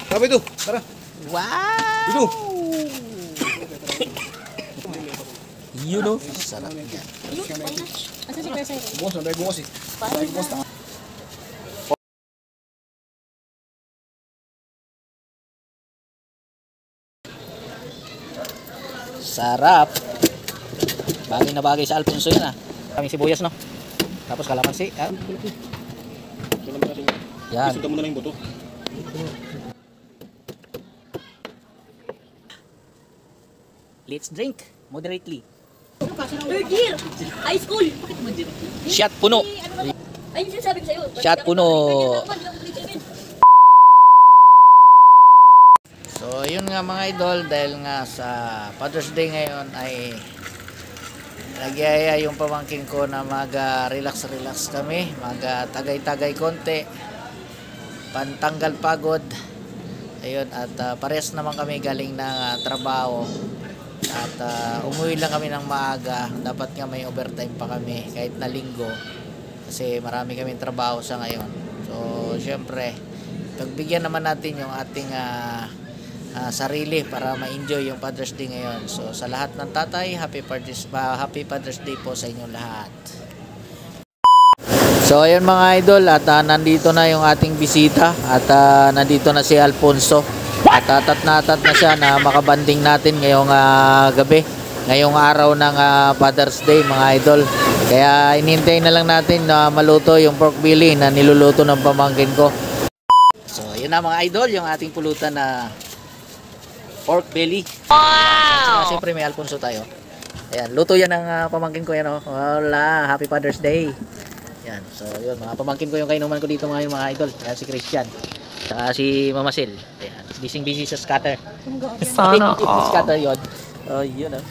Apa itu? Tara. Wow! Itu. Yun o. Sarap niya. Asa si Kuya Sir? Bungos, nanday bungos eh. Nanday bungos na. Sarap. Bagay na bagay sa Alfonso yan ah. Kaming sibuyas no. Tapos kalamansi. Ah. Yan. Isuka mo na lang yung buto. Let's drink moderately. Third year! High school! Bakit mo dito? Shot puno. Ayun sinasabi ko sa'yo. Shot puno. So yun nga mga idol, dahil nga sa Father's Day ngayon ay nagyaya yung pamangkin ko na mag-relax kami, mag-tagay-tagay konti, pantanggal pagod. Ayun, at parehas naman kami galing ng trabaho at umuwi lang kami ng maaga. Dapat nga may overtime pa kami kahit na linggo kasi marami kaming trabaho sa ngayon. So syempre pagbigyan naman natin yung ating sarili para ma-enjoy yung Father's Day ngayon. So sa lahat ng tatay, happy Father's Day po sa inyong lahat. So ayun mga idol, at nandito na yung ating bisita at nandito na si Alfonso. At atat na siya na makabanding natin ngayong gabi, ngayong araw ng Father's Day mga idol. Kaya inintay na lang natin na maluto yung pork belly na niluluto ng pamangkin ko. So yun na mga idol, yung ating pulutan na pork belly. Wow! So, siyempre may Alfonso tayo. Ayan, luto yan ng pamangkin ko yan oh. Wala, happy Father's Day. Yan, so yun, mga pamangkin ko yung kainuman ko dito ngayon mga idol. Ayan, si Christian, saka si Mama Sil. Ayan, busy sa scatter. Sana scatter yun. Oh, yun oh.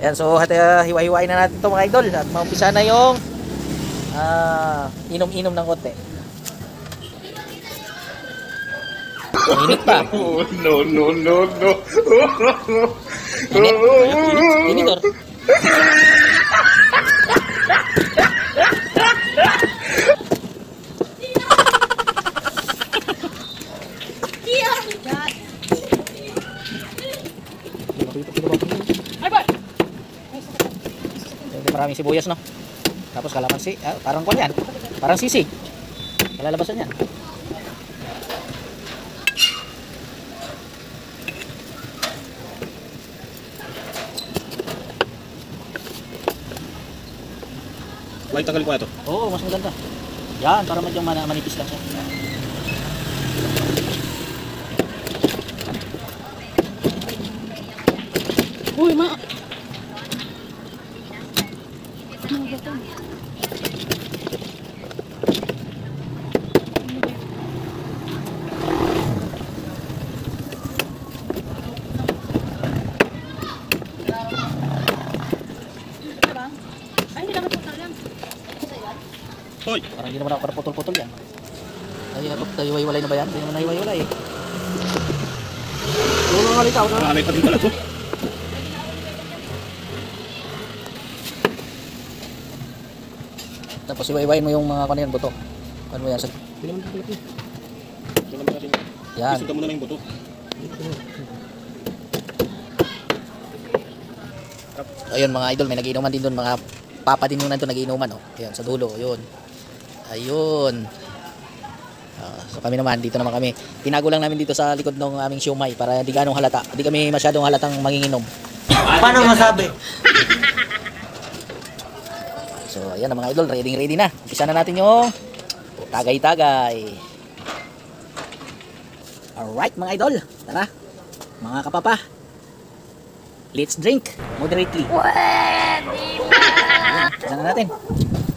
Ayan, so hiwa-hiwain na natin ito mga idol. At maumpisa na yung inom-inom ng konti. Init pa. Oh, no. Init or? Maraming sibuyas no. Tapos kalamansi, parang kwan yan. Parang sisig. Kalalabasan yan. Why tanggalin ko na ito? Oo, mas maganda. Yan, para medyo manipis lang siya. Uy, ma! Ay, hindi naman po lang. Hoy! Parang hindi naman ako para putol-putol yan. Ay, hiwa-hiwalay na ba yan? Hindi naman nahiwa-hiwalay eh. Tulong nga ikaw na. Alay pa din pala ito. Tapos hiwa-hiwain mo yung mga kaniyan buto. Ano mo yan? Hindi naman pala ito. Ito naman natin. Yan. Isuka mo na lang yung buto. Ayun mga idol, may nagiinuman din doon, mga papa din yung nandun nagiinuman oh. Ayun, sa dulo, yun. Ayun. So kami naman, dito naman kami. Tinago lang namin dito sa likod ng aming siumay para di ganong halata. Di kami masyadong halatang manginginom. Paano masabi? So ayan na mga idol, ready na. Umpisa na natin yung tagay-tagay. Alright mga idol, tara. Mga kapapa, let's drink moderately. Umpisa na natin.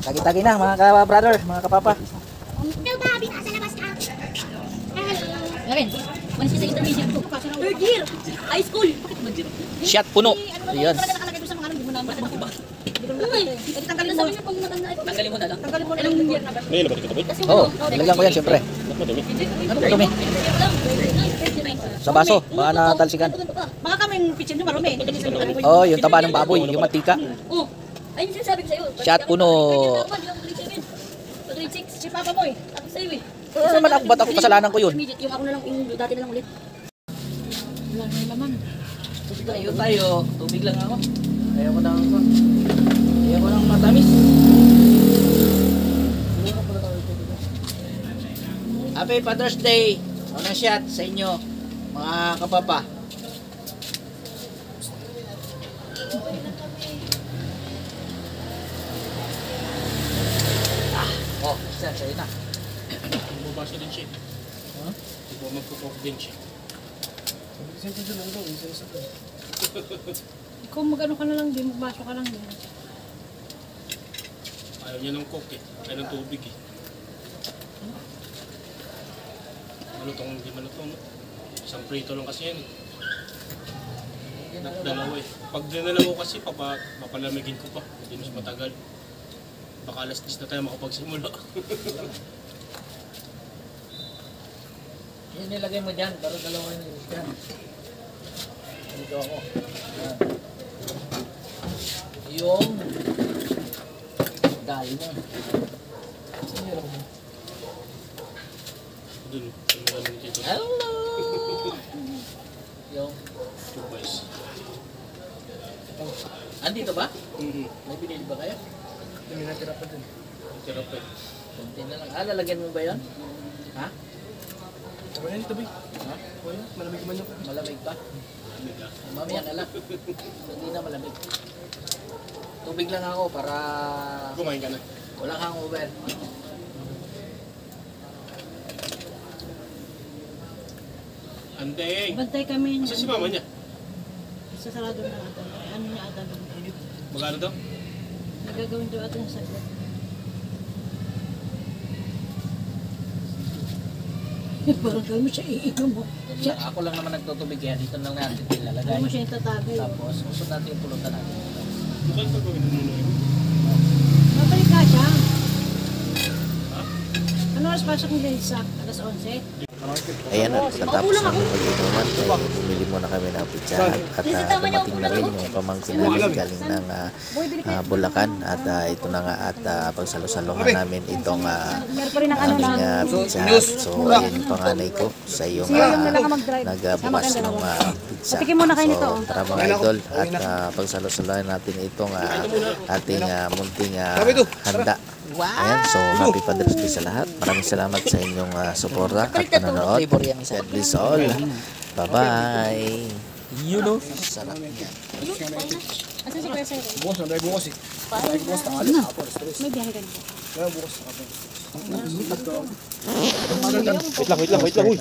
Tagay-tagay na mga ka-brother, mga kapapa. Ngayon, manis sa intermediate ko. Third year! High school! Bakit mo dito? Shot puno. Ayun. Talaga nakalagay doon sa mga hindi mo naman iba. Tanggalin mo. Sabi niyo pag matanda ito. Tanggalin mo na lang. Tanggalin mo na lang. Year na ba? Ngayon na ba ito kapit? Oo, nilagyan ko yan syempre. Ba't madumi? Ano madumi? Sa baso, baka natalsikan. Baka kaming pitchin nyo marumi. Oh, yung taba ng baboy, yung matika. Oh, ayun yung sinasabi ko sa'yo. Shot puno. Grade 6, si Papa Boy. Tapos sa'yo eh. Ano naman ako, ba't ako kasalanan ko yun? Immediate, yung ako na lang, yung dati na lang ulit. Wala na yung laman. Tayo, tubig lang ako. Ayaw ko ng matamis. Happy Father's Day! Unang shot sa inyo, mga kapapa. Oh, isa, sa'yo na. Bumabasa din siya. Huh? Diba magkukok din siya. Kung mag-ano ka na lang din, magbaso ka lang din. Ayaw niya ng coke eh. Kaya ng tubig eh. Malutong, hindi malutong. No? Isang prito lang kasi yan eh. Dalawa eh. Pag dinala ko kasi, papalamigin ko pa. Hindi mas matagal. Baka alas 10 na tayo makapagsimula. Yan nilagay mo dyan, para dalawa yung dyan. Dito ako. Yan. Yung dali mo. Doon, yung malamig dito. Hello! Yung, Tupais. andito ba? Mm-hmm. May binili ba kayo? May natira pa din. Natira pa eh. Kunti na lang. Lalagyan mo ba yun? Ha? Sabay yan, tabi. Ha? Malamig man ako. Malamig pa? Malamig ah. Mamaya na lang. Hindi na malamig. Tubig lang ako para Kumain ka na. wala kang over. Andeng! Bantay kami. Asa si mama niya? Sa sarado na ata. Ano niya ata doon? Magano daw? Nagagawin daw ata yung saglit. Parang kami siya iinom mo. Ako lang naman nagtutubig kaya dito na natin ilalagay. Ano mo siya yung tatagay. Tapos usod natin yung pulutan natin. Mukha yung pagawin mo muna yun. Mabalik ka siya. Ano oras pasok nila sa alas 11? Ayan at pagkatapos ng pag-inuman ay bumili muna kami ng pizza at dumating na rin yung pamangkin namin galing ng Bulacan at ito na nga at pagsalo-salungan namin itong aming pizza. So ayan yung panganay ko sa iyong nagbukas ng pizza. So tara mga idol at pagsalo-salungan natin itong ating munting handa. Ayan, so happy Father's Day sa lahat. Maraming salamat sa inyong suporta at panonood. God bless all. Bye-bye. You know, sarap niya. Asan si Kuya Sir? Bukas na, dahil bukas eh. Dahil bukas na alis, apo, alas 3. May biyahe ka dito. Kaya bukas na kapag. Wait lang, uy.